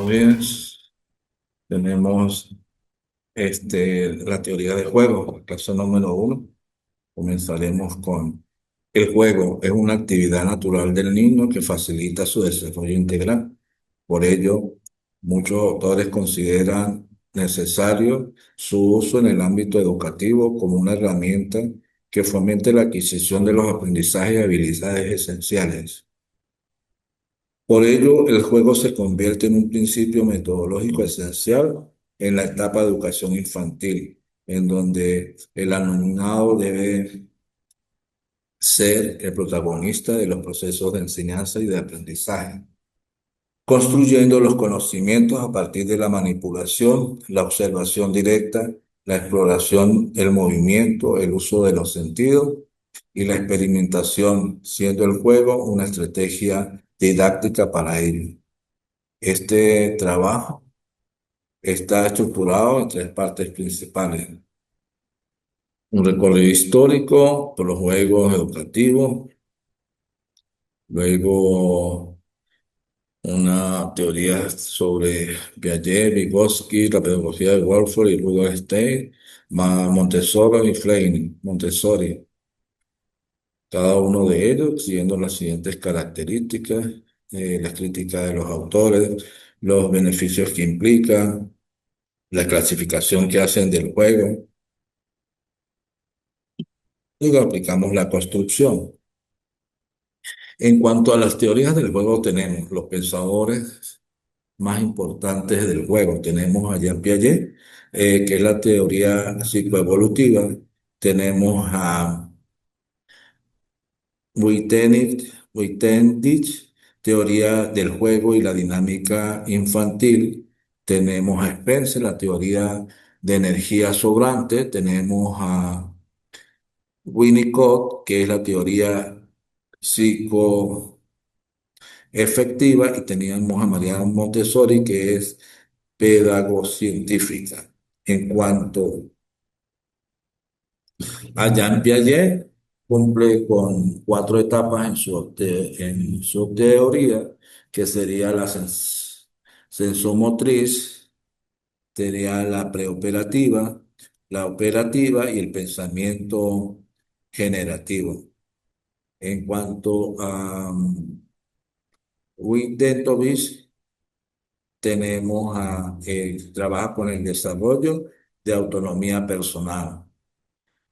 Entonces, tenemos la teoría de juego, clase número uno. Comenzaremos con el juego. Es una actividad natural del niño que facilita su desarrollo integral. Por ello, muchos autores consideran necesario su uso en el ámbito educativo como una herramienta que fomente la adquisición de los aprendizajes y habilidades esenciales. Por ello, el juego se convierte en un principio metodológico esencial en la etapa de educación infantil, en donde el alumnado debe ser el protagonista de los procesos de enseñanza y de aprendizaje, construyendo los conocimientos a partir de la manipulación, la observación directa, la exploración, el movimiento, el uso de los sentidos y la experimentación, siendo el juego una estrategia didáctica para ello. Este trabajo está estructurado en tres partes principales. Un recorrido histórico por los juegos educativos, luego una teoría sobre Piaget, Vygotsky, la pedagogía de Waldorf y Rudolf Steiner, más Montessori y Fleming, Montessori. Cada uno de ellos siguiendo las siguientes características, las críticas de los autores, los beneficios que implica, la clasificación que hacen del juego. Luego aplicamos la construcción. En cuanto a las teorías del juego, tenemos los pensadores más importantes del juego. Tenemos a Jean Piaget, que es la teoría psicoevolutiva. Tenemos a Buitenich, teoría del juego y la dinámica infantil. Tenemos a Spencer, la teoría de energía sobrante. Tenemos a Winnicott, que es la teoría psicoefectiva, y teníamos a Mariana Montessori, que es pedagocientífica. En cuanto a Jean Piaget, cumple con cuatro etapas en su teoría, que sería la sensomotriz, sería la preoperativa, la operativa y el pensamiento generativo. En cuanto a Wittgenstein, trabaja con el desarrollo de autonomía personal.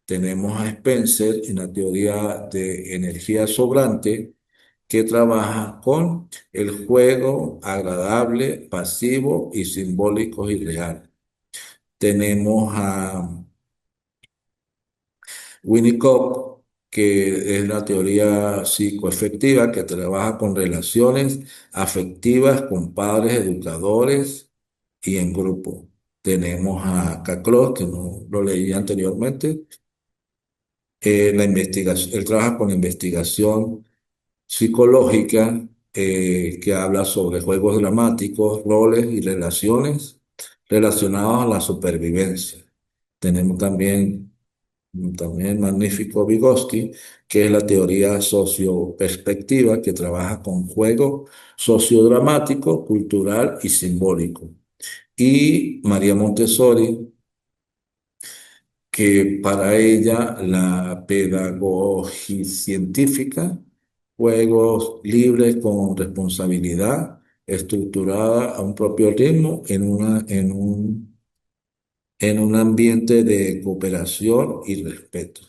Tenemos a Spencer en la teoría de energía sobrante, que trabaja con el juego agradable, pasivo y simbólico y real. Tenemos a Winnicott, que es la teoría psicoafectiva que trabaja con relaciones afectivas con padres, educadores y en grupo. Tenemos a Caclós, que no lo leí anteriormente, la investigación, él trabaja con investigación psicológica, que habla sobre juegos dramáticos, roles y relaciones relacionados a la supervivencia. Tenemos también el magnífico Vygotsky, que es la teoría socioperspectiva, que trabaja con juego sociodramático, cultural y simbólico. Y María Montessori, que para ella la pedagogía científica, juegos libres con responsabilidad, estructurada a un propio ritmo en un ambiente de cooperación y respeto.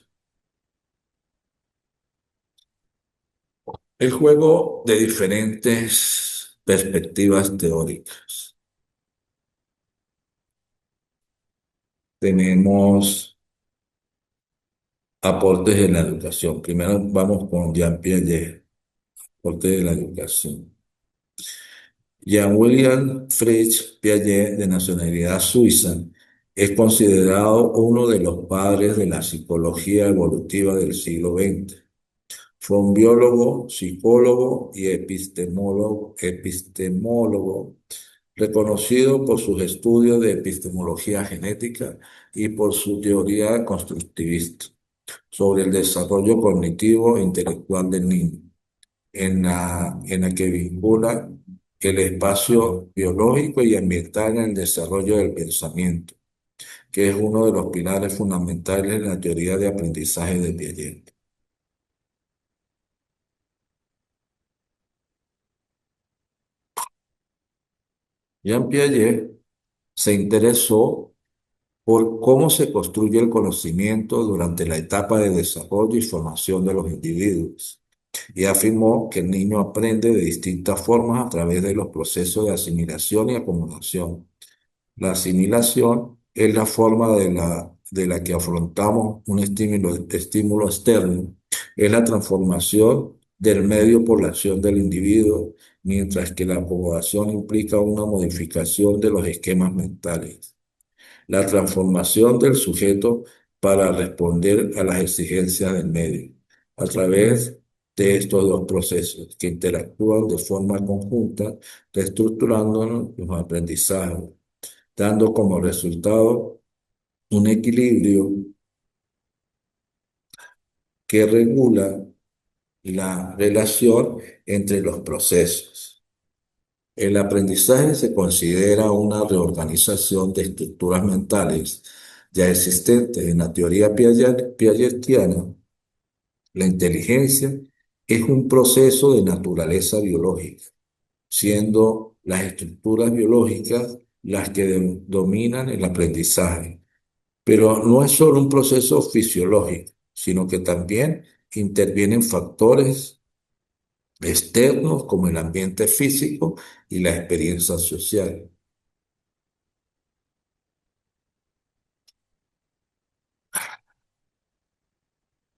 El juego de diferentes perspectivas teóricas. Tenemos aportes en la educación. Primero vamos con Jean Piaget, aportes de la educación. Jean-William Friedrich Piaget, de nacionalidad suiza, es considerado uno de los padres de la psicología evolutiva del siglo XX. Fue un biólogo, psicólogo y epistemólogo, reconocido por sus estudios de epistemología genética y por su teoría constructivista sobre el desarrollo cognitivo e intelectual del niño, en la que vincula el espacio biológico y ambiental en el desarrollo del pensamiento, que es uno de los pilares fundamentales de la teoría de aprendizaje de Piaget. Jean Piaget se interesó por cómo se construye el conocimiento durante la etapa de desarrollo y formación de los individuos, y afirmó que el niño aprende de distintas formas a través de los procesos de asimilación y acomodación. La asimilación es la forma de la que afrontamos un estímulo externo, es la transformación del medio por la acción del individuo, mientras que la acomodación implica una modificación de los esquemas mentales. La transformación del sujeto para responder a las exigencias del medio, a través de estos dos procesos que interactúan de forma conjunta, reestructurando los aprendizajes, dando como resultado un equilibrio que regula la relación entre los procesos. El aprendizaje se considera una reorganización de estructuras mentales ya existentes en la teoría piagetiana. La inteligencia es un proceso de naturaleza biológica, siendo las estructuras biológicas las que dominan el aprendizaje. Pero no es solo un proceso fisiológico, sino que también intervienen factores externos como el ambiente físico y la experiencia social.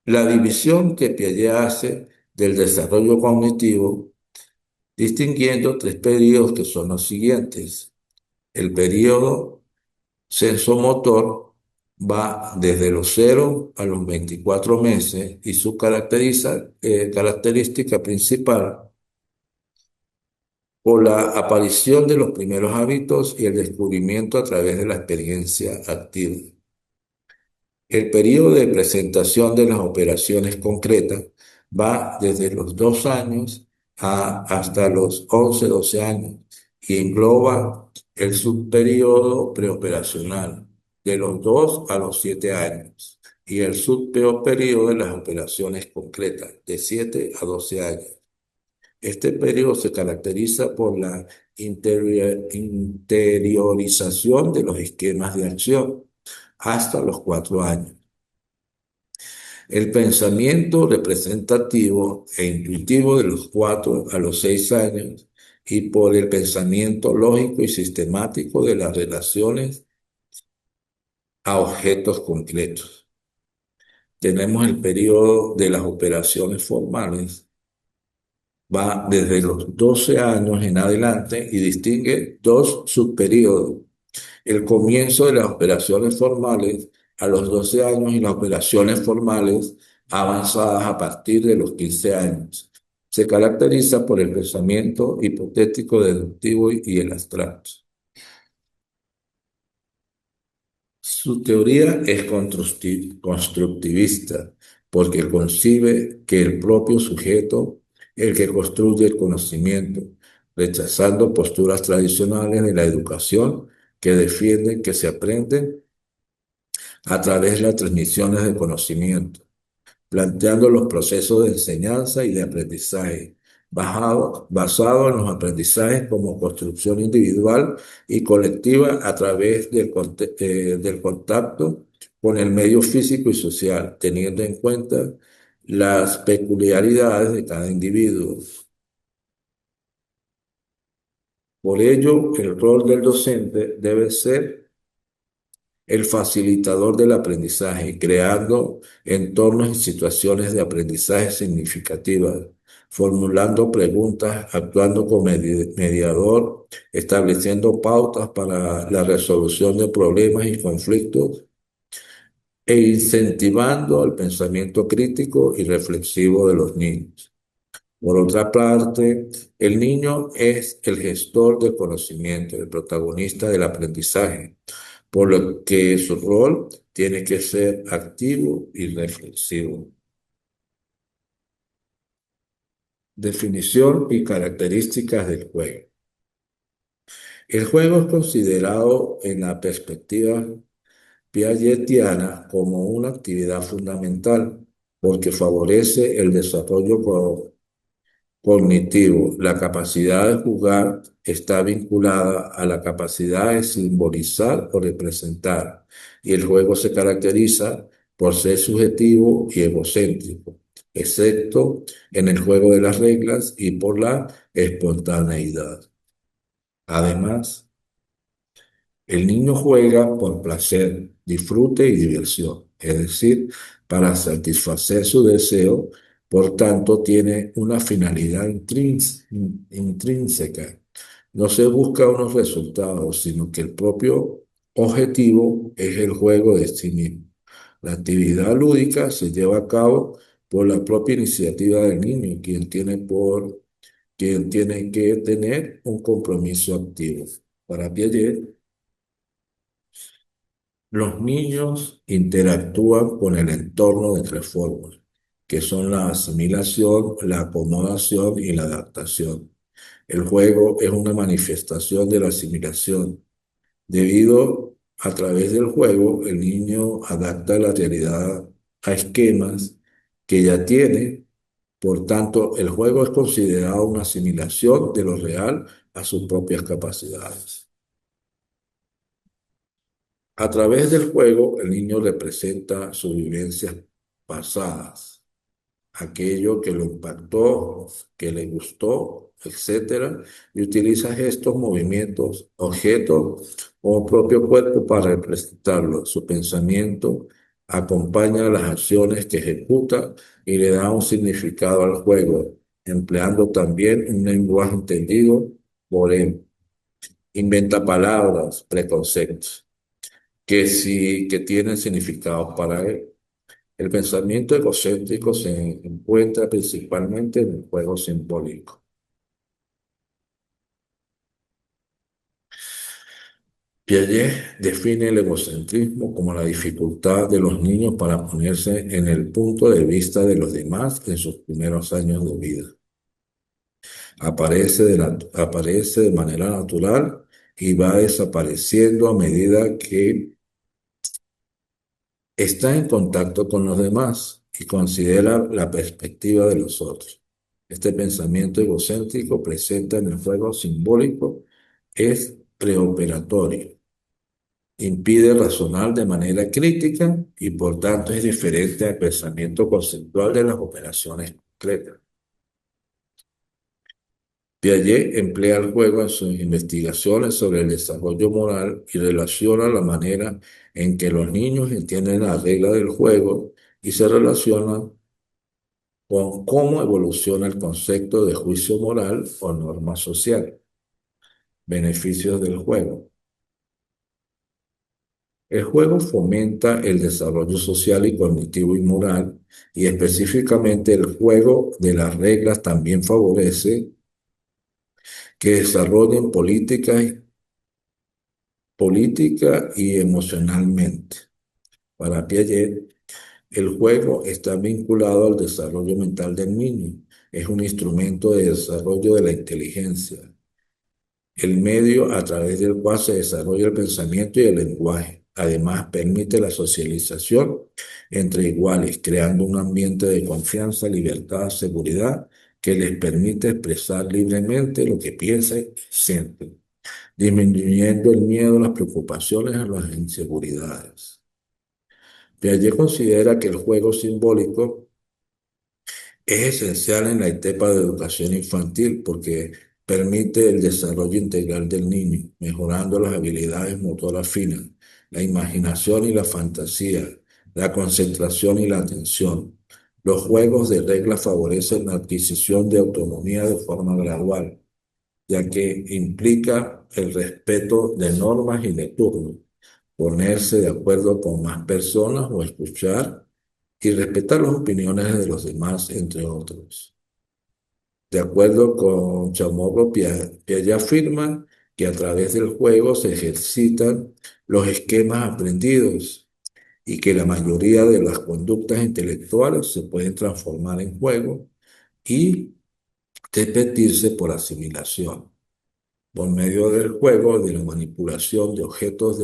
La división que Piaget hace del desarrollo cognitivo, distinguiendo tres periodos que son los siguientes. El periodo sensomotor va desde los 0 a los 24 meses y su característica principal por la aparición de los primeros hábitos y el descubrimiento a través de la experiencia activa. El periodo de presentación de las operaciones concretas va desde los 2 años hasta los 11, 12 años y engloba el subperiodo preoperacional de los 2 a los 7 años y el subperiodo de las operaciones concretas de 7 a 12 años. Este periodo se caracteriza por la interiorización de los esquemas de acción hasta los 4 años. El pensamiento representativo e intuitivo de los 4 a los 6 años y por el pensamiento lógico y sistemático de las relaciones a objetos concretos. Tenemos el periodo de las operaciones formales, va desde los 12 años en adelante y distingue dos subperiodos: el comienzo de las operaciones formales a los 12 años y las operaciones formales avanzadas a partir de los 15 años. Se caracteriza por el pensamiento hipotético, deductivo y el abstracto. Su teoría es constructivista porque concibe que el propio sujeto es el que construye el conocimiento, rechazando posturas tradicionales de la educación que defienden que se aprende a través de las transmisiones de conocimiento, planteando los procesos de enseñanza y de aprendizaje, basado en los aprendizajes como construcción individual y colectiva a través del contacto con el medio físico y social, teniendo en cuenta las peculiaridades de cada individuo. Por ello, el rol del docente debe ser el facilitador del aprendizaje, creando entornos y situaciones de aprendizaje significativas, formulando preguntas, actuando como mediador, estableciendo pautas para la resolución de problemas y conflictos e incentivando el pensamiento crítico y reflexivo de los niños. Por otra parte, el niño es el gestor del conocimiento, el protagonista del aprendizaje, por lo que su rol tiene que ser activo y reflexivo. Definición y características del juego. El juego es considerado en la perspectiva piagetiana como una actividad fundamental porque favorece el desarrollo cognitivo. La capacidad de jugar está vinculada a la capacidad de simbolizar o representar, y el juego se caracteriza por ser subjetivo y egocéntrico, excepto en el juego de las reglas y por la espontaneidad. Además, el niño juega por placer, disfrute y diversión, es decir, para satisfacer su deseo, por tanto tiene una finalidad intrínseca. No se busca unos resultados, sino que el propio objetivo es el juego de sí mismo. La actividad lúdica se lleva a cabo por la propia iniciativa del niño, quien tiene que tener un compromiso activo. Para Piaget, los niños interactúan con el entorno de tres formas, que son la asimilación, la acomodación y la adaptación. El juego es una manifestación de la asimilación. Debido a través del juego, el niño adapta la realidad a esquemas que ya tiene. Por tanto, el juego es considerado una asimilación de lo real a sus propias capacidades. A través del juego, el niño representa sus vivencias pasadas, aquello que lo impactó, que le gustó, etcétera, y utiliza gestos, movimientos, objetos o propio cuerpo para representarlo. Su pensamiento acompaña las acciones que ejecuta y le da un significado al juego, empleando también un lenguaje entendido por él. Inventa palabras, preconceptos que sí que tienen significado para él. El pensamiento egocéntrico se encuentra principalmente en el juego simbólico. Piaget define el egocentrismo como la dificultad de los niños para ponerse en el punto de vista de los demás en sus primeros años de vida. Aparece de manera natural y va desapareciendo a medida que está en contacto con los demás y considera la perspectiva de los otros. Este pensamiento egocéntrico presente en el juego simbólico es preoperatorio, impide razonar de manera crítica y por tanto es diferente al pensamiento conceptual de las operaciones concretas. Piaget emplea el juego en sus investigaciones sobre el desarrollo moral y relaciona la manera en que los niños entienden la regla del juego y se relaciona con cómo evoluciona el concepto de juicio moral o norma social. Beneficios del juego. El juego fomenta el desarrollo social y cognitivo y moral, y específicamente el juego de las reglas también favorece que desarrollen política y emocionalmente. Para Piaget, el juego está vinculado al desarrollo mental del niño. Es un instrumento de desarrollo de la inteligencia, el medio a través del cual se desarrolla el pensamiento y el lenguaje. Además, permite la socialización entre iguales, creando un ambiente de confianza, libertad, seguridad, que les permite expresar libremente lo que piensan y sienten, disminuyendo el miedo, las preocupaciones y las inseguridades. Piaget considera que el juego simbólico es esencial en la etapa de educación infantil porque permite el desarrollo integral del niño, mejorando las habilidades motoras finas, la imaginación y la fantasía, la concentración y la atención. Los juegos de reglas favorecen la adquisición de autonomía de forma gradual, ya que implica el respeto de normas y de turnos, ponerse de acuerdo con más personas o escuchar y respetar las opiniones de los demás, entre otros. De acuerdo con Chamorro, Piaget afirma que a través del juego se ejercitan los esquemas aprendidos y que la mayoría de las conductas intelectuales se pueden transformar en juego y repetirse por asimilación. Por medio del juego, de la manipulación de objetos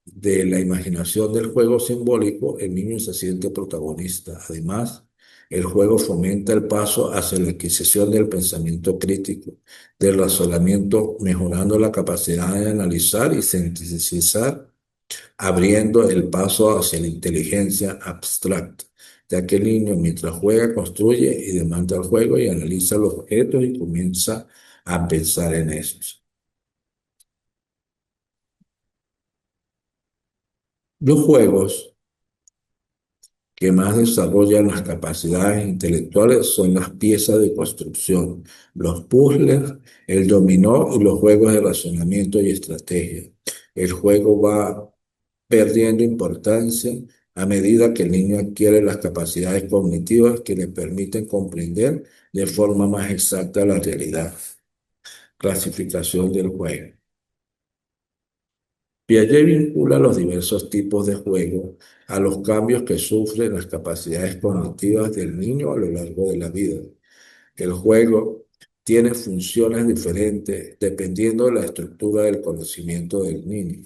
de la imaginación del juego simbólico, el niño se siente protagonista. Además, el juego fomenta el paso hacia la adquisición del pensamiento crítico, del razonamiento, mejorando la capacidad de analizar y sintetizar, abriendo el paso hacia la inteligencia abstracta, ya que el niño mientras juega construye y demanda el juego y analiza los objetos y comienza a pensar en estos. Los juegos que más desarrollan las capacidades intelectuales son las piezas de construcción, los puzzles, el dominó y los juegos de razonamiento y estrategia. El juego va perdiendo importancia a medida que el niño adquiere las capacidades cognitivas que le permiten comprender de forma más exacta la realidad. Clasificación del juego. Piaget vincula los diversos tipos de juego a los cambios que sufren las capacidades cognitivas del niño a lo largo de la vida. El juego tiene funciones diferentes dependiendo de la estructura del conocimiento del niño.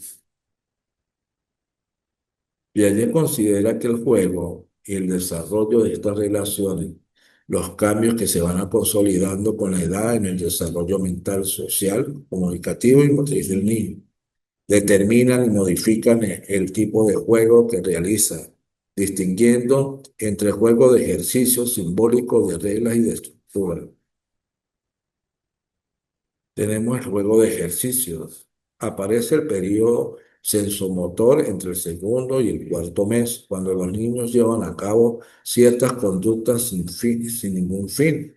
Piaget considera que el juego y el desarrollo de estas relaciones, los cambios que se van a consolidando con la edad en el desarrollo mental, social, comunicativo y motriz del niño, determinan y modifican el tipo de juego que realiza, distinguiendo entre juego de ejercicio simbólico de reglas y de estructura. Tenemos el juego de ejercicios. Aparece el periodo sensomotor entre el segundo y el cuarto mes, cuando los niños llevan a cabo ciertas conductas sin fin, sin ningún fin.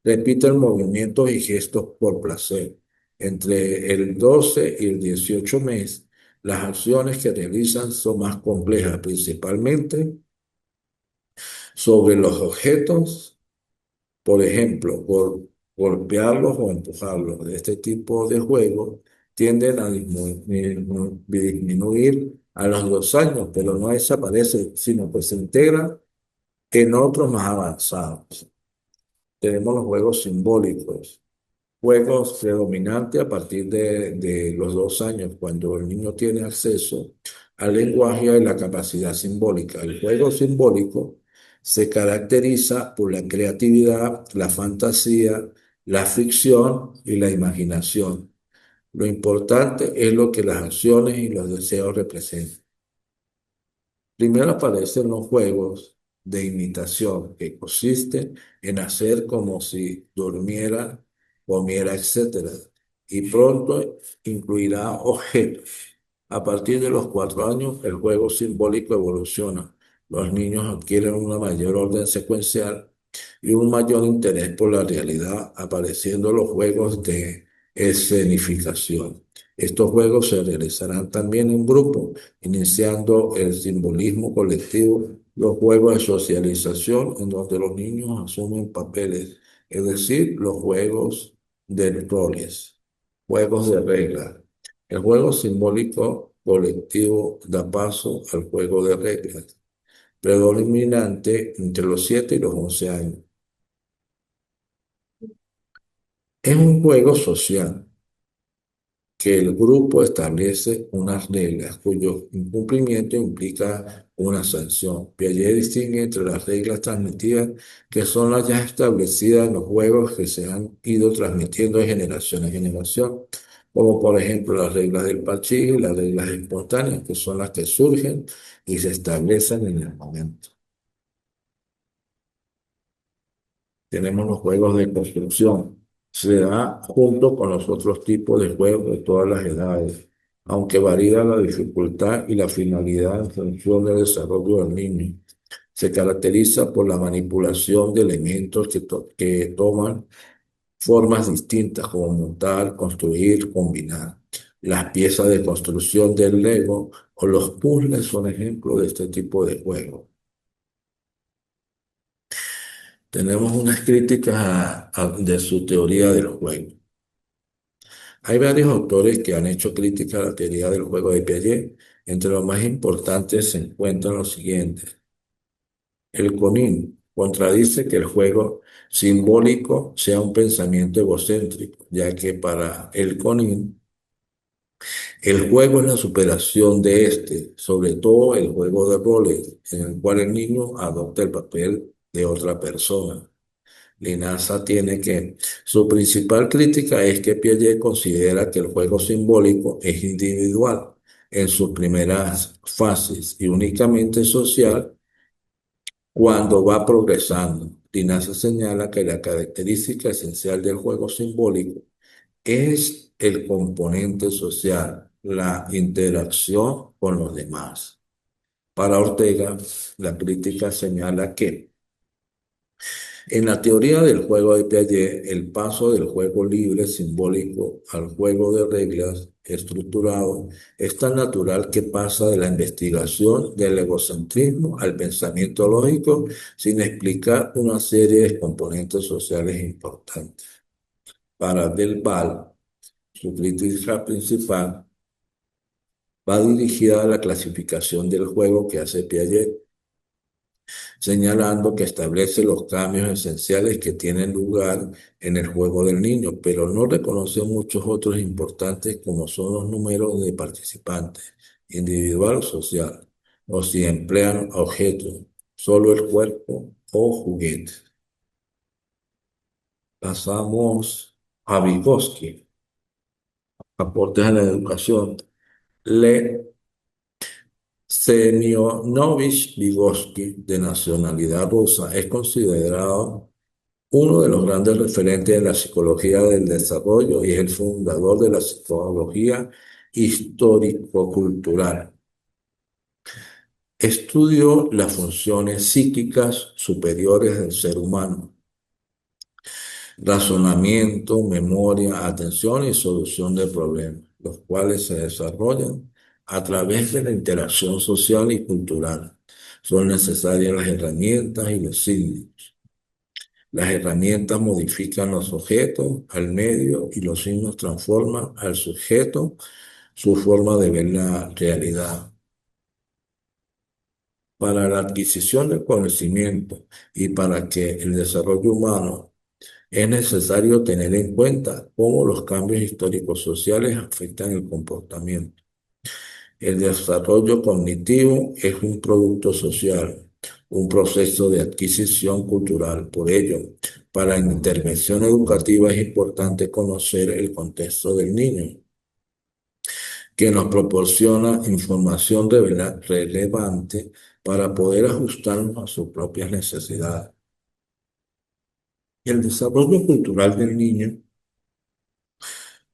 Repiten movimientos y gestos por placer. Entre el 12 y el 18 mes, las acciones que realizan son más complejas, principalmente sobre los objetos, por ejemplo, por golpearlos o empujarlos. Este tipo de juegos tienden a disminuir a los 2 años, pero no desaparece, sino que se integra en otros más avanzados. Tenemos los juegos simbólicos. Juegos predominantes a partir de los 2 años, cuando el niño tiene acceso al lenguaje y a la capacidad simbólica. El juego simbólico se caracteriza por la creatividad, la fantasía, la ficción y la imaginación. Lo importante es lo que las acciones y los deseos representan. Primero aparecen los juegos de imitación, que consisten en hacer como si durmiera, comiera, etcétera. Y pronto incluirá objetos. A partir de los 4 años, el juego simbólico evoluciona. Los niños adquieren una mayor orden secuencial y un mayor interés por la realidad, apareciendo los juegos de escenificación. Estos juegos se realizarán también en grupo, iniciando el simbolismo colectivo, los juegos de socialización, en donde los niños asumen papeles, es decir, los juegos de roles, juegos de reglas. El juego simbólico colectivo da paso al juego de reglas, predominante entre los 7 y los 11 años. Es un juego social que el grupo establece unas reglas cuyo incumplimiento implica una sanción. Piaget distingue entre las reglas transmitidas, que son las ya establecidas en los juegos que se han ido transmitiendo de generación en generación, como por ejemplo las reglas del parchís y las reglas espontáneas, que son las que surgen y se establecen en el momento. Tenemos los juegos de construcción. Se da junto con los otros tipos de juegos de todas las edades, aunque varía la dificultad y la finalidad en función del desarrollo del niño. Se caracteriza por la manipulación de elementos que toman formas distintas, como montar, construir, combinar. Las piezas de construcción del Lego o los puzzles son ejemplos de este tipo de juego. Tenemos unas críticas de su teoría del juego. Hay varios autores que han hecho crítica a la teoría del juego de Piaget. Entre los más importantes se encuentran los siguientes. El Conin, contradice que el juego simbólico sea un pensamiento egocéntrico, ya que para el Conin el juego es la superación de este, sobre todo el juego de roles, en el cual el niño adopta el papel de otra persona. Linaza tiene que, su principal crítica es que Piaget considera que el juego simbólico es individual en sus primeras fases y únicamente social cuando va progresando. Linaza señala que la característica esencial del juego simbólico es el componente social, la interacción con los demás. Para Ortega, la crítica señala que en la teoría del juego de Piaget, el paso del juego libre simbólico al juego de reglas estructurado es tan natural que pasa de la investigación del egocentrismo al pensamiento lógico sin explicar una serie de componentes sociales importantes. Para Del Val, su crítica principal va dirigida a la clasificación del juego que hace Piaget, señalando que establece los cambios esenciales que tienen lugar en el juego del niño, pero no reconoce muchos otros importantes como son los números de participantes, individual o social, o si emplean objetos, solo el cuerpo o juguetes. Pasamos a Vygotsky, aportes a la educación. Le Semyonovich Vygotsky, de nacionalidad rusa, es considerado uno de los grandes referentes de la psicología del desarrollo y es el fundador de la psicología histórico-cultural. Estudió las funciones psíquicas superiores del ser humano, razonamiento, memoria, atención y solución de problemas, los cuales se desarrollan a través de la interacción social y cultural. Son necesarias las herramientas y los signos. Las herramientas modifican los objetos al medio y los signos transforman al sujeto su forma de ver la realidad. Para la adquisición del conocimiento y para que el desarrollo humano es necesario tener en cuenta cómo los cambios históricos sociales afectan el comportamiento. El desarrollo cognitivo es un producto social, un proceso de adquisición cultural. Por ello, para la intervención educativa es importante conocer el contexto del niño, que nos proporciona información relevante para poder ajustarnos a sus propias necesidades. El desarrollo cultural del niño,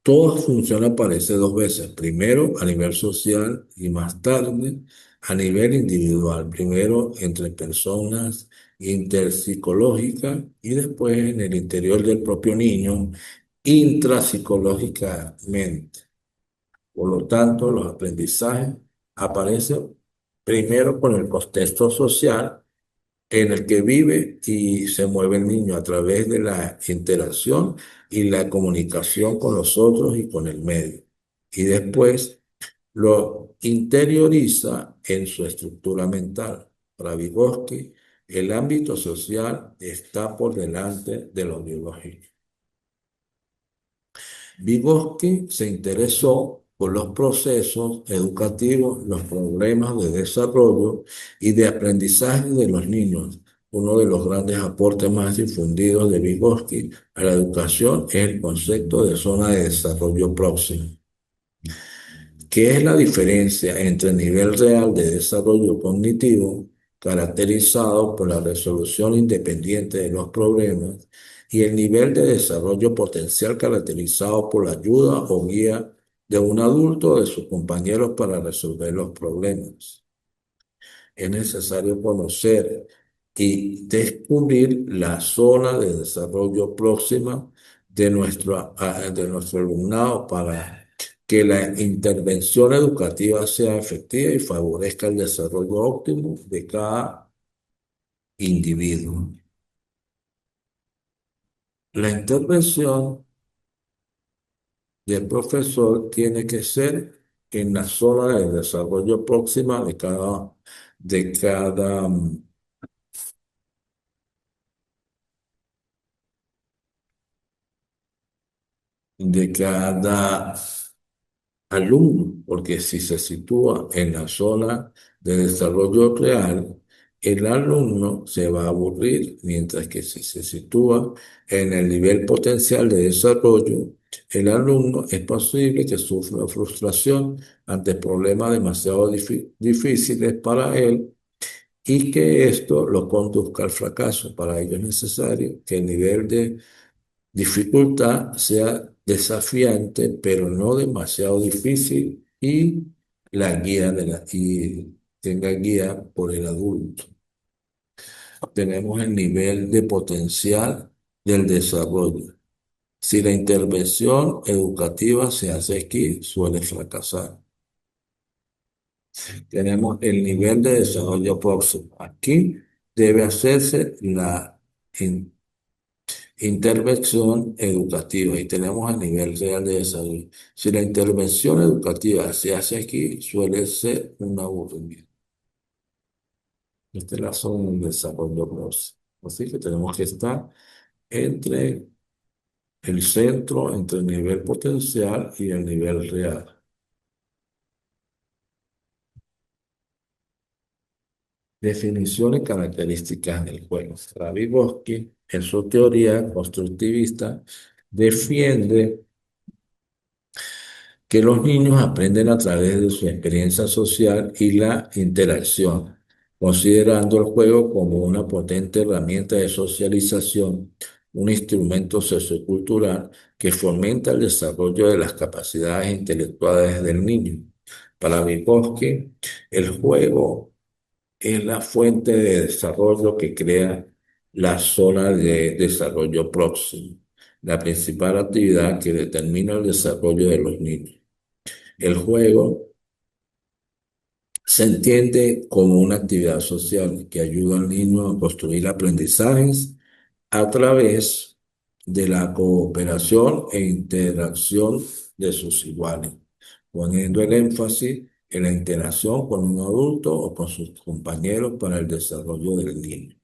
toda función aparece dos veces, primero a nivel social y más tarde a nivel individual, primero entre personas interpsicológicas y después en el interior del propio niño intrapsicológicamente. Por lo tanto, los aprendizajes aparecen primero con el contexto social en el que vive y se mueve el niño a través de la interacción y la comunicación con los otros y con el medio. Y después lo interioriza en su estructura mental. Para Vygotsky, el ámbito social está por delante de lo biológico. Vygotsky se interesó por los procesos educativos, los problemas de desarrollo y de aprendizaje de los niños. Uno de los grandes aportes más difundidos de Vygotsky a la educación es el concepto de zona de desarrollo próximo. ¿Qué es la diferencia entre el nivel real de desarrollo cognitivo, caracterizado por la resolución independiente de los problemas, y el nivel de desarrollo potencial caracterizado por la ayuda o guía de un adulto o de sus compañeros para resolver los problemas? Es necesario conocer y descubrir la zona de desarrollo próxima de nuestro alumnado para que la intervención educativa sea efectiva y favorezca el desarrollo óptimo de cada individuo. La intervención del profesor tiene que ser en la zona de desarrollo próxima de cada de cada alumno, porque si se sitúa en la zona de desarrollo real, el alumno se va a aburrir, mientras que si se sitúa en el nivel potencial de desarrollo, el alumno es posible que sufra frustración ante problemas demasiado difíciles para él y que esto lo conduzca al fracaso. Para ello es necesario que el nivel de dificultad sea desafiante, pero no demasiado difícil y y tenga guía por el adulto. Tenemos el nivel de potencial del desarrollo. Si la intervención educativa se hace aquí, suele fracasar. Tenemos el nivel de desarrollo próximo. Aquí debe hacerse la intervención educativa y tenemos el nivel real de desarrollo. Si la intervención educativa se hace aquí, suele ser un aburrimiento. Esta es la zona del desarrollo próximo. Así que tenemos que estar entre el centro, entre el nivel potencial y el nivel real. Definiciones y características del juego. Vygotsky, en su teoría constructivista, defiende que los niños aprenden a través de su experiencia social y la interacción, considerando el juego como una potente herramienta de socialización, un instrumento sociocultural que fomenta el desarrollo de las capacidades intelectuales del niño. Para Vygotsky, el juego es la fuente de desarrollo que crea la zona de desarrollo próximo, la principal actividad que determina el desarrollo de los niños. El juego se entiende como una actividad social que ayuda al niño a construir aprendizajes a través de la cooperación e interacción de sus iguales, poniendo el énfasis en la interacción con un adulto o con sus compañeros para el desarrollo del niño,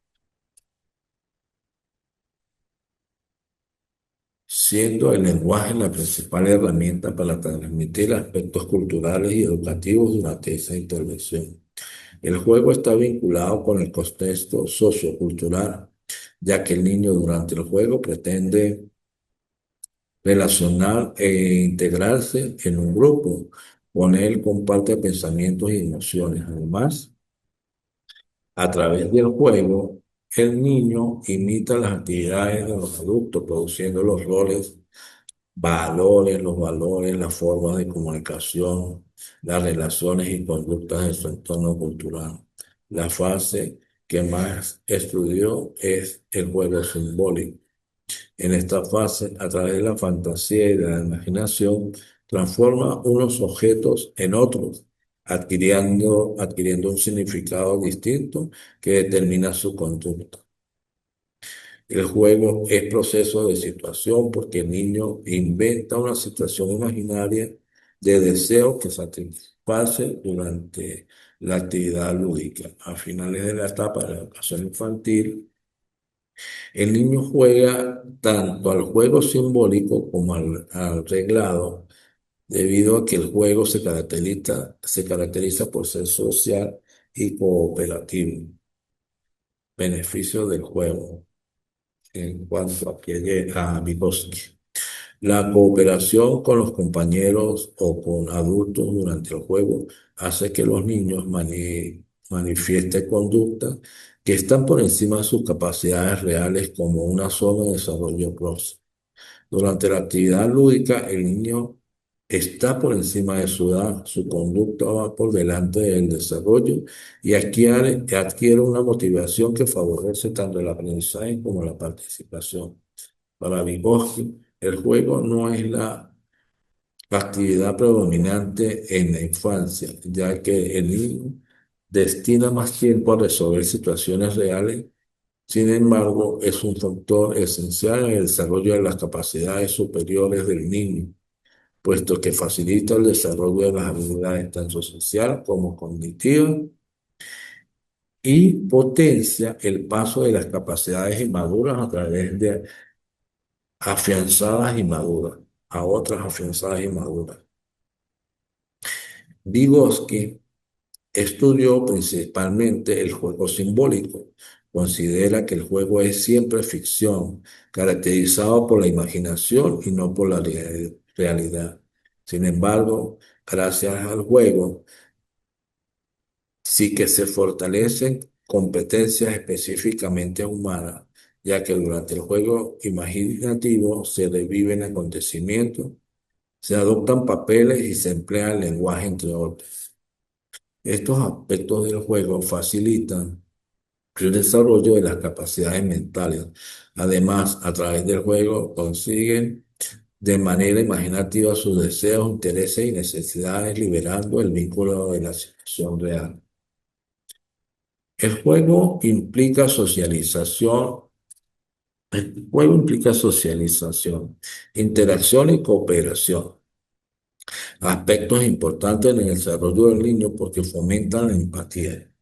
siendo el lenguaje la principal herramienta para transmitir aspectos culturales y educativos durante esa intervención. El juego está vinculado con el contexto sociocultural, ya que el niño durante el juego pretende relacionar e integrarse en un grupo. Con él comparte pensamientos y emociones. Además, a través del juego, el niño imita las actividades de los adultos, produciendo los valores, las formas de comunicación, las relaciones y conductas de su entorno cultural. La fase que más estudió es el juego simbólico. En esta fase, a través de la fantasía y de la imaginación, transforma unos objetos en otros, adquiriendo un significado distinto que determina su conducta. El juego es proceso de situación porque el niño inventa una situación imaginaria de deseo que satisface durante la actividad lúdica. A finales de la etapa de la educación infantil, el niño juega tanto al juego simbólico como al reglado, debido a que el juego se caracteriza por ser social y cooperativo. Beneficio del juego en cuanto a que llega a Vygotsky. La cooperación con los compañeros o con adultos durante el juego hace que los niños manifiesten conductas que están por encima de sus capacidades reales como una zona de desarrollo próximo. Durante la actividad lúdica, el niño está por encima de su edad, su conducta va por delante del desarrollo y adquiere una motivación que favorece tanto el aprendizaje como la participación. Para Vygotsky, el juego no es la actividad predominante en la infancia, ya que el niño destina más tiempo a resolver situaciones reales. Sin embargo, es un factor esencial en el desarrollo de las capacidades superiores del niño, puesto que facilita el desarrollo de las habilidades tanto social como cognitivas y potencia el paso de las capacidades inmaduras a través de afianzadas y maduras. a otras afianzadas y maduras. Vygotsky estudió principalmente el juego simbólico. Considera que el juego es siempre ficción, caracterizado por la imaginación y no por la realidad. Sin embargo, gracias al juego, sí que se fortalecen competencias específicamente humanas, ya que durante el juego imaginativo se reviven acontecimientos, se adoptan papeles y se emplea el lenguaje, entre otros. Estos aspectos del juego facilitan el desarrollo de las capacidades mentales. Además, a través del juego consiguen de manera imaginativa sus deseos, intereses y necesidades, liberando el vínculo de la situación real. El juego implica socialización. El juego implica socialización, interacción y cooperación. Aspectos importantes en el desarrollo del niño porque fomentan la empatía,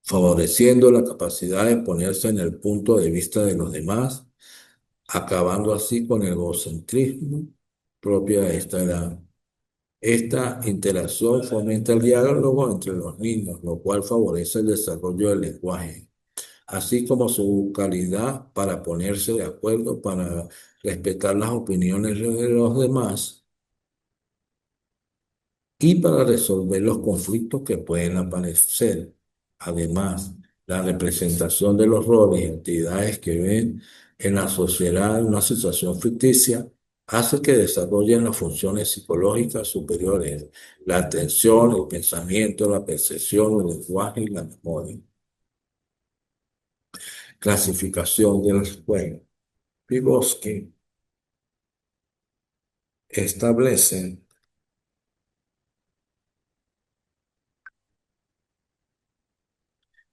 favoreciendo la capacidad de ponerse en el punto de vista de los demás, acabando así con el egocentrismo propio de esta edad. Esta interacción fomenta el diálogo entre los niños, lo cual favorece el desarrollo del lenguaje, así como su calidad para ponerse de acuerdo, para respetar las opiniones de los demás y para resolver los conflictos que pueden aparecer. Además, la representación de los roles y actividades que ven en la sociedad en una situación ficticia hace que desarrollen las funciones psicológicas superiores, la atención, el pensamiento, la percepción, el lenguaje y la memoria. Clasificación de los juegos. Vygotsky establece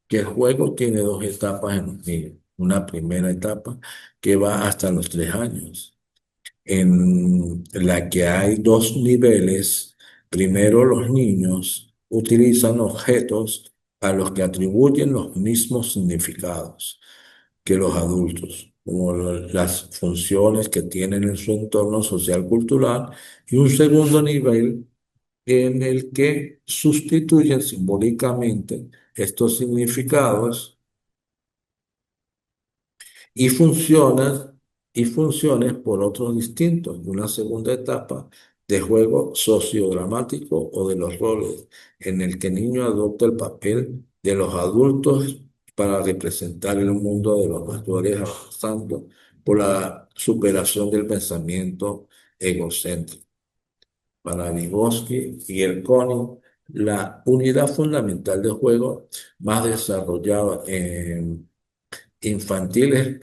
que el juego tiene dos etapas en los niños. Una primera etapa que va hasta los 3 años, en la que hay dos niveles. Primero, los niños utilizan objetos a los que atribuyen los mismos significados que los adultos, como las funciones que tienen en su entorno social cultural, y un segundo nivel en el que sustituyen simbólicamente estos significados y funciones por otros distintos. Una segunda etapa de juego sociodramático o de los roles, en el que el niño adopta el papel de los adultos para representar el mundo de los mayores, avanzando por la superación del pensamiento egocéntrico. Para Vygotsky y el CONI, la unidad fundamental del juego más desarrollada en infantil es el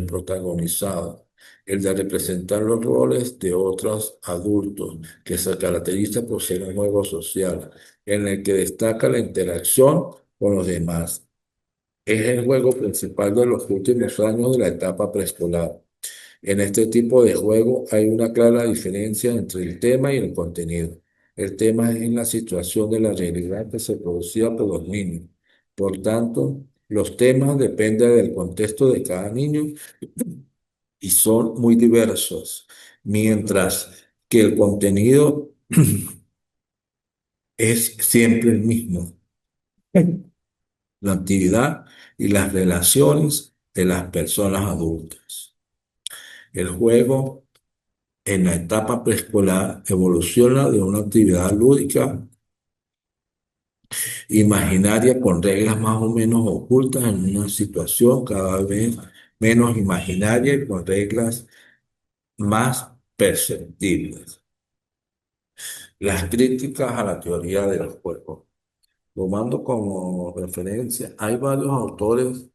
protagonizado, el de representar los roles de otros adultos, que se caracteriza por ser un juego social, en el que destaca la interacción con los demás. Es el juego principal de los últimos años de la etapa preescolar. En este tipo de juego hay una clara diferencia entre el tema y el contenido. El tema es la situación de la realidad que se producía por los niños. Por tanto, los temas dependen del contexto de cada niño y son muy diversos, mientras que el contenido es siempre el mismo. La actividad y las relaciones de las personas adultas. El juego en la etapa preescolar evoluciona de una actividad lúdica imaginaria con reglas más o menos ocultas en una situación cada vez menos imaginaria y con reglas más perceptibles. Las críticas a la teoría del juego. Tomando como referencia, hay varios autores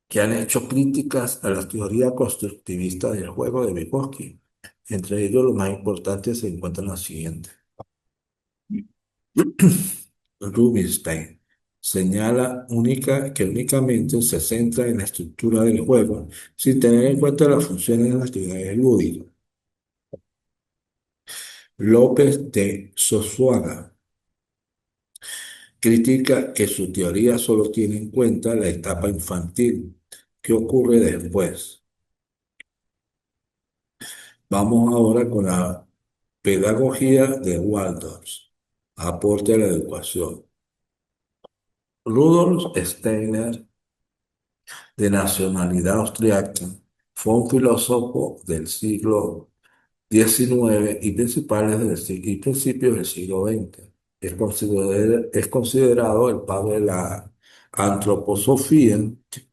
que han hecho críticas a la teoría constructivista del juego de Vygotsky. Entre ellos, los más importantes se encuentran las siguientes. Rubinstein señala que únicamente se centra en la estructura del juego sin tener en cuenta las funciones de las actividades lúdicas. López de Sosuaga critica que su teoría solo tiene en cuenta la etapa infantil. ¿Qué ocurre después? Vamos ahora con la pedagogía de Waldorf, aporte a la educación. Rudolf Steiner, de nacionalidad austriaca, fue un filósofo del siglo XIX y y principios del siglo XX. Es considerado el padre de la antroposofía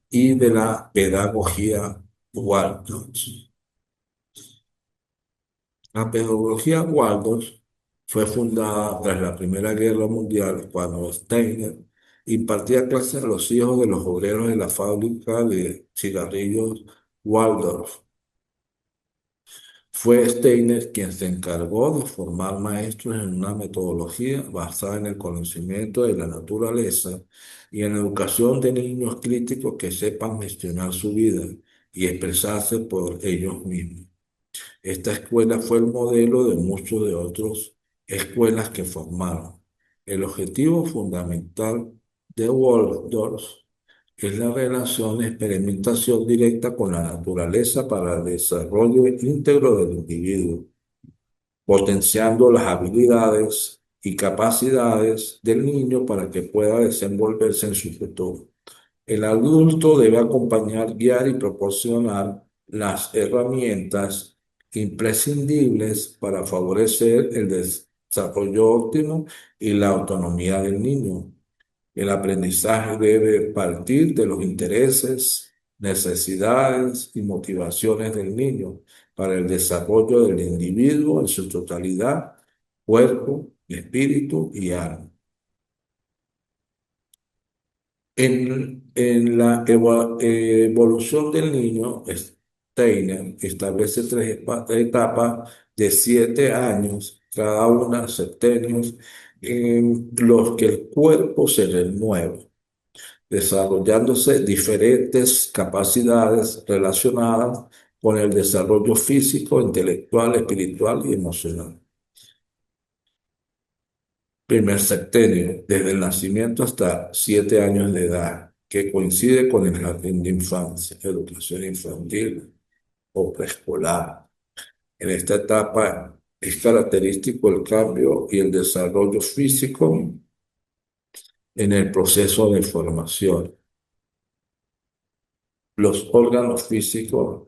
y de la pedagogía Waldorf. La pedagogía Waldorf fue fundada tras la Primera Guerra Mundial cuando Steiner impartía clases a los hijos de los obreros de la fábrica de cigarrillos Waldorf. Fue Steiner quien se encargó de formar maestros en una metodología basada en el conocimiento de la naturaleza y en la educación de niños críticos que sepan gestionar su vida y expresarse por ellos mismos. Esta escuela fue el modelo de muchas de otras escuelas que formaron. El objetivo fundamental de Waldorf es la relación de experimentación directa con la naturaleza para el desarrollo íntegro del individuo, potenciando las habilidades y capacidades del niño para que pueda desenvolverse en su futuro. El adulto debe acompañar, guiar y proporcionar las herramientas imprescindibles para favorecer el desarrollo óptimo y la autonomía del niño. El aprendizaje debe partir de los intereses, necesidades y motivaciones del niño para el desarrollo del individuo en su totalidad, cuerpo, espíritu y alma. En la evolución del niño, Steiner establece tres etapas de 7 años, cada una septenios, en los que el cuerpo se renueva, desarrollándose diferentes capacidades relacionadas con el desarrollo físico, intelectual, espiritual y emocional. Primer septenio, desde el nacimiento hasta 7 años de edad, que coincide con el jardín de infancia, educación infantil o preescolar. En esta etapa es característico el cambio y el desarrollo físico en el proceso de formación. Los órganos físicos.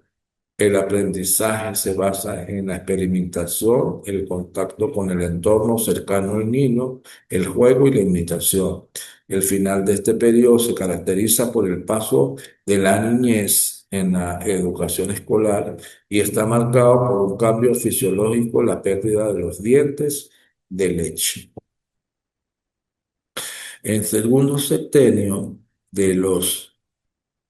El aprendizaje se basa en la experimentación, el contacto con el entorno cercano al niño, el juego y la imitación. El final de este periodo se caracteriza por el paso de la niñez en la educación escolar y está marcado por un cambio fisiológico, la pérdida de los dientes de leche. En segundo septenio de los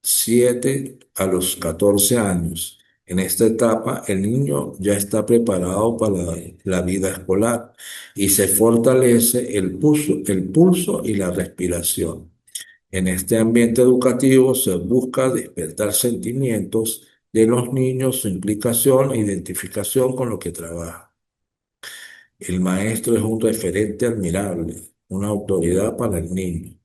7 a los 14 años. En esta etapa, el niño ya está preparado para la vida escolar y se fortalece el pulso y la respiración. En este ambiente educativo se busca despertar sentimientos de los niños, su implicación e identificación con lo que trabaja. El maestro es un referente admirable, una autoridad para el niño.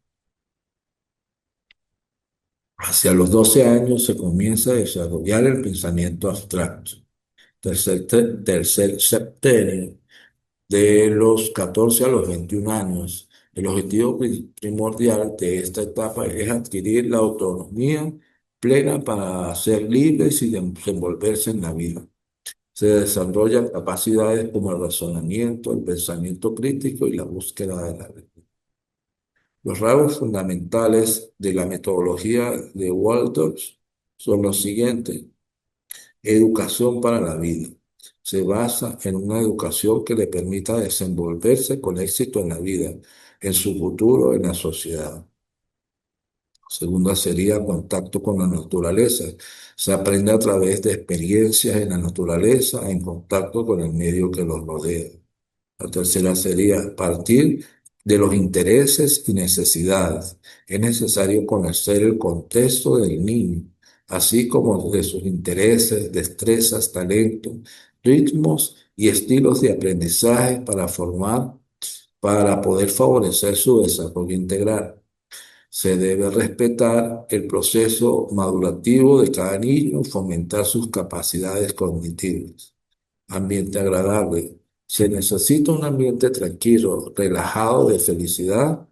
Hacia los 12 años se comienza a desarrollar el pensamiento abstracto. Tercer septenio, de los 14 a los 21 años. El objetivo primordial de esta etapa es adquirir la autonomía plena para ser libres y desenvolverse en la vida. Se desarrollan capacidades como el razonamiento, el pensamiento crítico y la búsqueda de la verdad. Los rasgos fundamentales de la metodología de Waldorf son los siguientes. Educación para la vida. Se basa en una educación que le permita desenvolverse con éxito en la vida, en su futuro, en la sociedad. Segunda sería contacto con la naturaleza. Se aprende a través de experiencias en la naturaleza, en contacto con el medio que los rodea. La tercera sería partir de los intereses y necesidades. Es necesario conocer el contexto del niño, así como de sus intereses, destrezas, talentos, ritmos y estilos de aprendizaje para poder favorecer su desarrollo integral. Se debe respetar el proceso madurativo de cada niño, fomentar sus capacidades cognitivas. ambiente agradable. Se necesita un ambiente tranquilo, relajado, de felicidad,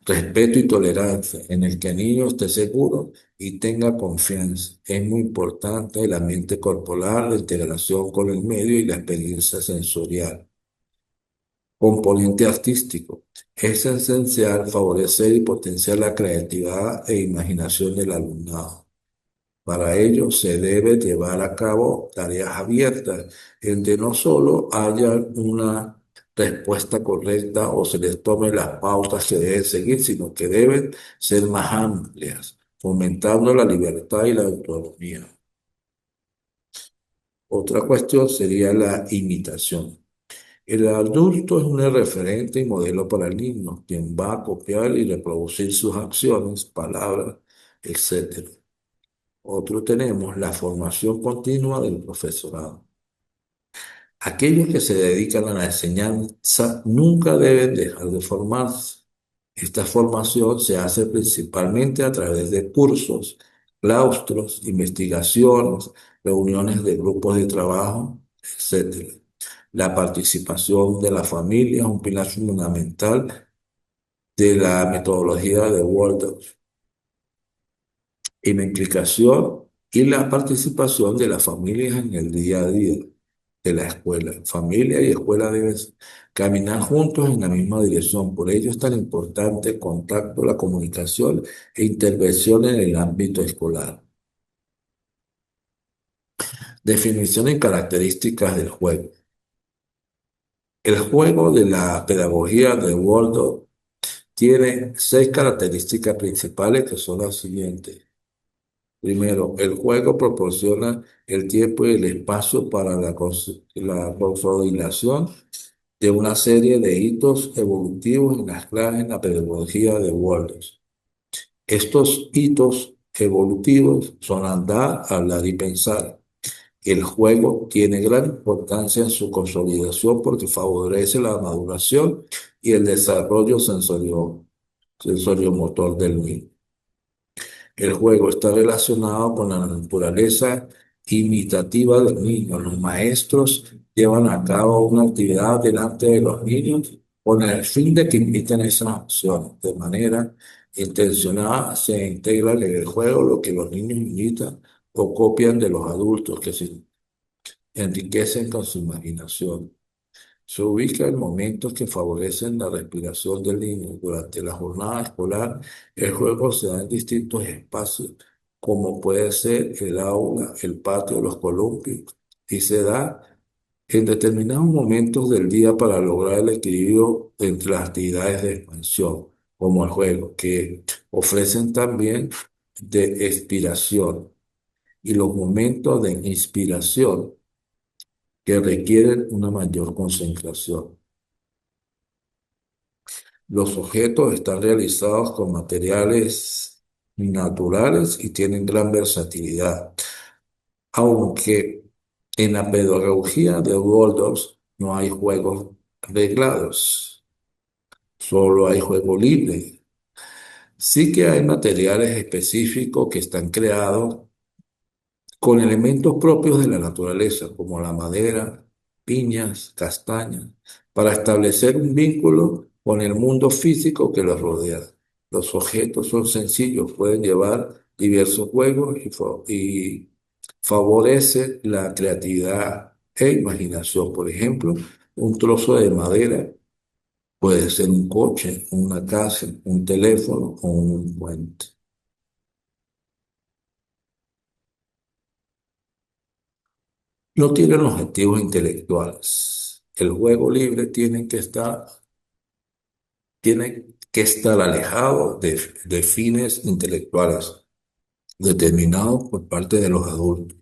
respeto y tolerancia, en el que el niño esté seguro y tenga confianza. Es muy importante el ambiente corporal, la integración con el medio y la experiencia sensorial. Componente artístico. Es esencial favorecer y potenciar la creatividad e imaginación del alumnado. Para ello se debe llevar a cabo tareas abiertas, en donde no solo haya una respuesta correcta o se les tome las pautas que deben seguir, sino que deben ser más amplias, fomentando la libertad y la autonomía. Otra cuestión sería la imitación. El adulto es un referente y modelo para el niño, quien va a copiar y reproducir sus acciones, palabras, etc. Otro tenemos la formación continua del profesorado. Aquellos que se dedican a la enseñanza nunca deben dejar de formarse. Esta formación se hace principalmente a través de cursos, claustros, investigaciones, reuniones de grupos de trabajo, etc. La participación de la familia es un pilar fundamental de la metodología de Waldorf y la implicación y la participación de las familias en el día a día de la escuela. Familia y escuela deben caminar juntos en la misma dirección. Por ello es tan importante el contacto, la comunicación e intervención en el ámbito escolar. Definición y características del juego. El juego de la pedagogía de Waldorf tiene 6 características principales que son las siguientes. Primero, el juego proporciona el tiempo y el espacio para la consolidación de una serie de hitos evolutivos en la pedagogía de Waldorf. Estos hitos evolutivos son andar, hablar y pensar. El juego tiene gran importancia en su consolidación porque favorece la maduración y el desarrollo sensoriomotor del niño. El juego está relacionado con la naturaleza imitativa del niño. Los maestros llevan a cabo una actividad delante de los niños con el fin de que imiten esas acciones. De manera intencionada se integra en el juego lo que los niños imitan o copian de los adultos que se enriquecen con su imaginación. Se ubica en momentos que favorecen la respiración del niño. Durante la jornada escolar, el juego se da en distintos espacios, como puede ser el aula, el patio, los columpios, y se da en determinados momentos del día para lograr el equilibrio entre las actividades de expansión, como el juego, que ofrecen también de expiración, y los momentos de inspiración que requieren una mayor concentración. Los objetos están realizados con materiales naturales y tienen gran versatilidad, aunque en la pedagogía de Waldorf no hay juegos reglados, solo hay juego libre. Sí que hay materiales específicos que están creados con elementos propios de la naturaleza, como la madera, piñas, castañas, para establecer un vínculo con el mundo físico que los rodea. Los objetos son sencillos, pueden llevar diversos juegos y favorece la creatividad e imaginación. Por ejemplo, un trozo de madera puede ser un coche, una casa, un teléfono o un puente. No tienen objetivos intelectuales. El juego libre tiene que estar alejado de fines intelectuales determinados por parte de los adultos.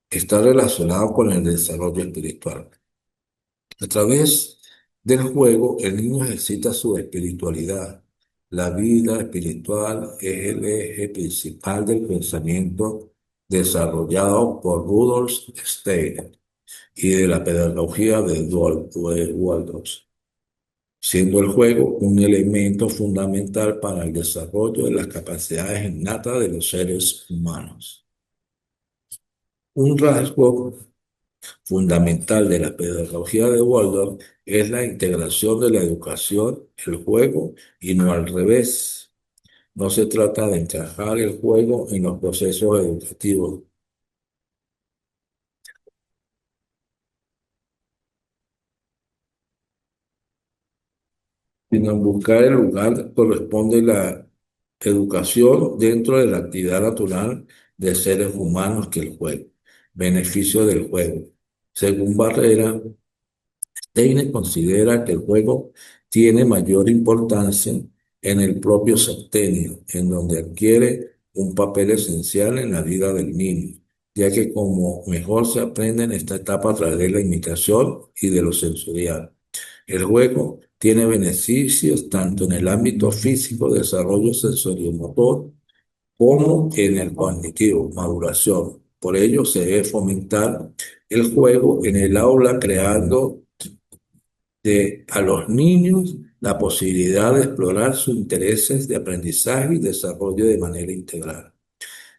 Está relacionado con el desarrollo espiritual. A través del juego, el niño ejercita su espiritualidad. La vida espiritual es el eje principal del pensamiento desarrollado por Rudolf Steiner y de la pedagogía de Waldorf, siendo el juego un elemento fundamental para el desarrollo de las capacidades innatas de los seres humanos. Un rasgo fundamental de la pedagogía de Waldorf es la integración de la educación, el juego y no al revés. No se trata de encajar el juego en los procesos educativos, sino en buscar el lugar que corresponde la educación dentro de la actividad natural de seres humanos que el juego. Beneficio del juego. Según Barrera, Steiner considera que el juego tiene mayor importancia en el propio septenio, en donde adquiere un papel esencial en la vida del niño, ya que como mejor se aprende en esta etapa a través de la imitación y de lo sensorial. El juego tiene beneficios tanto en el ámbito físico, desarrollo sensoriomotor, como en el cognitivo, maduración. Por ello se debe fomentar el juego en el aula creando a los niños la posibilidad de explorar sus intereses de aprendizaje y desarrollo de manera integral.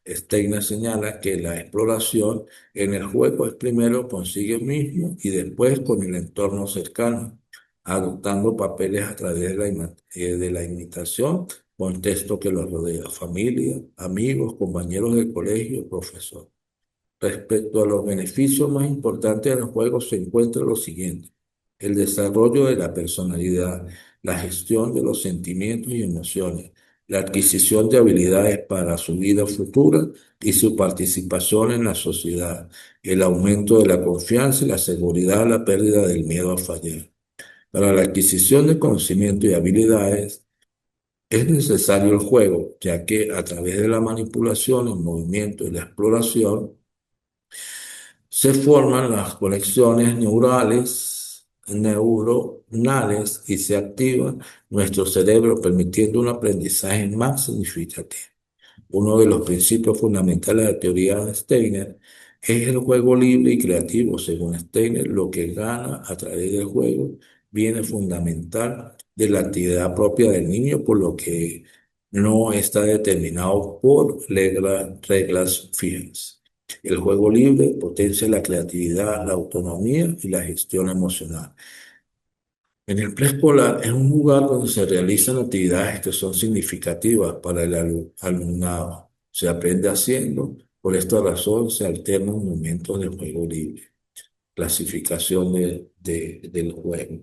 Steiner señala que la exploración en el juego es primero consigo mismo y después con el entorno cercano, adoptando papeles a través de la imitación, contexto que los rodea, familia, amigos, compañeros de colegio, profesor. Respecto a los beneficios más importantes de los juegos se encuentra lo siguiente: el desarrollo de la personalidad, la gestión de los sentimientos y emociones, la adquisición de habilidades para su vida futura y su participación en la sociedad, el aumento de la confianza y la seguridad, la pérdida del miedo a fallar. Para la adquisición de conocimiento y habilidades es necesario el juego, ya que a través de la manipulación, el movimiento y la exploración, se forman las conexiones neuronales y se activa nuestro cerebro permitiendo un aprendizaje más significativo. Uno de los principios fundamentales de la teoría de Steiner es el juego libre y creativo. Según Steiner, lo que gana a través del juego viene fundamental de la actividad propia del niño, por lo que no está determinado por reglas fijas. El juego libre potencia la creatividad, la autonomía y la gestión emocional. En el preescolar es un lugar donde se realizan actividades que son significativas para el alumnado. Se aprende haciendo, por esta razón se alternan momentos de juego libre. Clasificación del juego.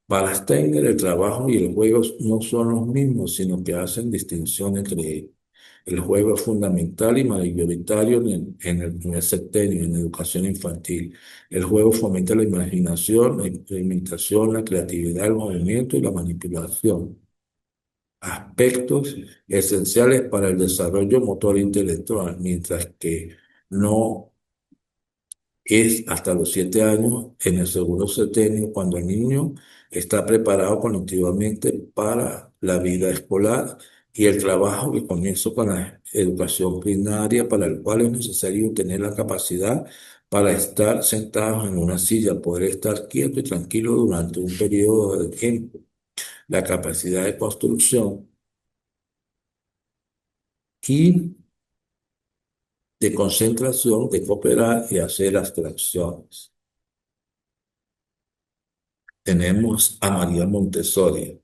Para Steiner, el trabajo y el juego no son los mismos, sino que hacen distinción entre ellos. El juego es fundamental y mayoritario en el primer septenio, en la educación infantil. El juego fomenta la imaginación, la experimentación, la creatividad, el movimiento y la manipulación, aspectos esenciales para el desarrollo motor intelectual, mientras que no es hasta los 7 años en el segundo septenio cuando el niño está preparado cognitivamente para la vida escolar y el trabajo que comienza con la educación primaria, para el cual es necesario tener la capacidad para estar sentados en una silla, poder estar quieto y tranquilo durante un periodo de tiempo, la capacidad de construcción y de concentración, de cooperar y hacer abstracciones. Tenemos a María Montessori,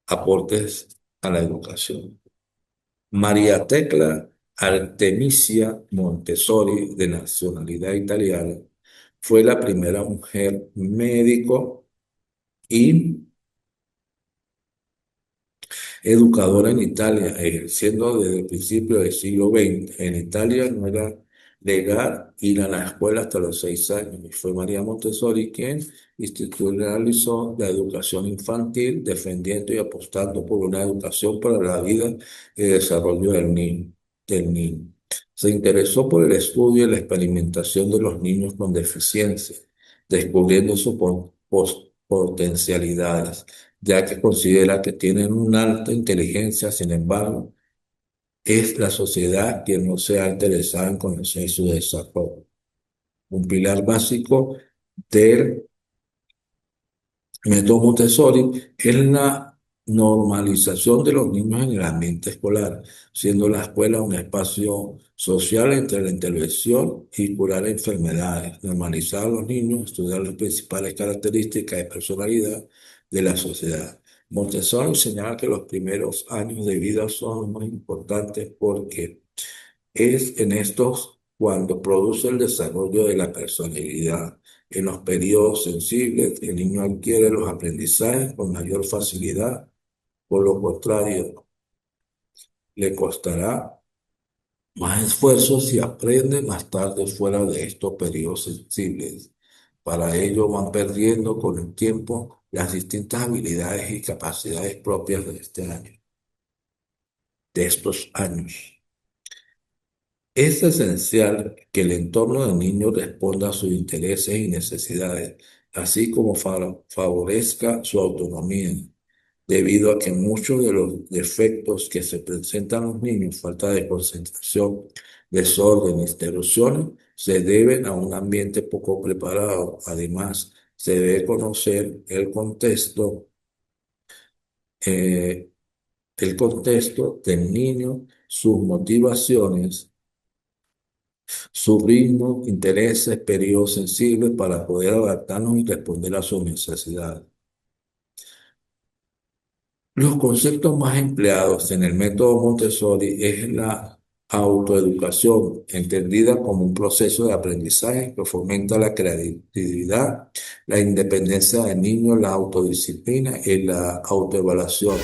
aportes a la educación. María Tecla Artemisia Montessori, de nacionalidad italiana, fue la primera mujer médico y educadora en Italia, ejerciendo desde el principio del siglo XX. En Italia no era legal ir a la escuela hasta los 6 años y fue María Montessori quien institucionalizó la educación infantil, defendiendo y apostando por una educación para la vida y desarrollo del niño. Se interesó por el estudio y la experimentación de los niños con deficiencia, descubriendo sus potencialidades, ya que considera que tienen una alta inteligencia. Sin embargo, es la sociedad quien no se ha interesado en conocer su desarrollo. Un pilar básico del método Montessori es la normalización de los niños en el ambiente escolar, siendo la escuela un espacio social entre la intervención y curar enfermedades, normalizar a los niños, estudiar las principales características de personalidad de la sociedad. Montessori señala que los primeros años de vida son los más importantes porque es en estos cuando produce el desarrollo de la personalidad. En los periodos sensibles, el niño adquiere los aprendizajes con mayor facilidad. Por lo contrario, le costará más esfuerzo si aprende más tarde fuera de estos periodos sensibles. Para ello van perdiendo con el tiempo las distintas habilidades y capacidades propias de este año, de estos años. Es esencial que el entorno del niño responda a sus intereses y necesidades, así como favorezca su autonomía, debido a que muchos de los defectos que se presentan en los niños, falta de concentración, desorden, interrupciones, se deben a un ambiente poco preparado. Además, se debe conocer eh, el contexto del niño, sus motivaciones, su ritmo, intereses, periodos sensibles para poder adaptarnos y responder a sus necesidades. Los conceptos más empleados en el método Montessori es la autoeducación, entendida como un proceso de aprendizaje que fomenta la creatividad, la independencia del niño, la autodisciplina y la autoevaluación.